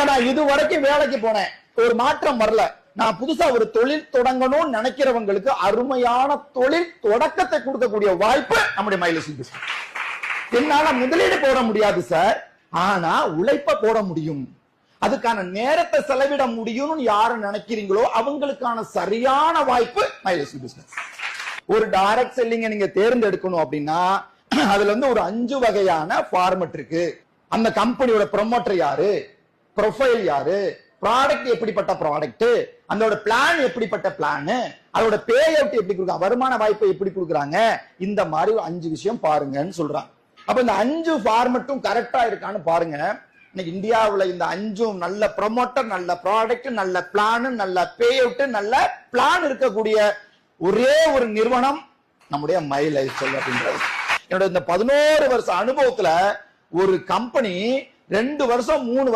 நான் இது வரைக்கும் வேலைக்கு போனேன், ஒரு மாற்றம் வரல. நான் புதுசா ஒரு தொழில் தொடங்கணும்னு நினைக்கிறவங்களுக்கு அருமையான தொழில் தொடக்கத்தை கொடுக்கக்கூடிய வாய்ப்பு நம்முடைய மைலேஜ் பிசினஸ். என்னால முதலீடு போட முடியாது சார், ஆனா உழைப்ப போட முடியும், அதுக்கான நேரத்தை செலவிட முடியும்னு யாரு நினைக்கிறீங்களோ அவங்களுக்கான சரியான வாய்ப்பு மைலேஜ் பிசினஸ். ஒரு டைரக்ட் செல்லிங்க நீங்க தேர்ந்தெடுக்கணும் அப்படின்னா அதுல இருந்து ஒரு 5 வகையான ஃபார்மட் இருக்கு. அந்த கம்பெனியோட ப்ரொமோட்டர் யாரு, ப்ரொஃபைல் யாரு, ப்ராடக்ட் எப்படிப்பட்ட ப்ராடக்ட், அதோட பிளான் எப்படிப்பட்ட பிளான், அதோட பே அவுட் எப்படி கொடுக்குறாங்க, வருமான வாய்ப்பை எப்படி கொடுக்குறாங்க, இந்த மாதிரி 5 விஷயம் பாருங்கன்னு சொல்றாங்க. அப்ப இந்த 5 ஃபார்மட்டும் கரெக்டா இருக்கான்னு பாருங்க. இன்னைக்கு இந்தியாவுல இந்த 5 நல்ல ப்ரொமோட்டர், நல்ல ப்ராடக்ட், நல்ல பிளான், நல்ல பே அவுட், நல்ல பிளான் இருக்கக்கூடிய ஒரே ஒரு நிறுவனம் நம்முடைய மை லைஃப் ஸ்டைல் அப்படின்றது. என்னோட இந்த 11 வருஷ அனுபவத்துல ஒரு கம்பெனி 2 வருஷம் 3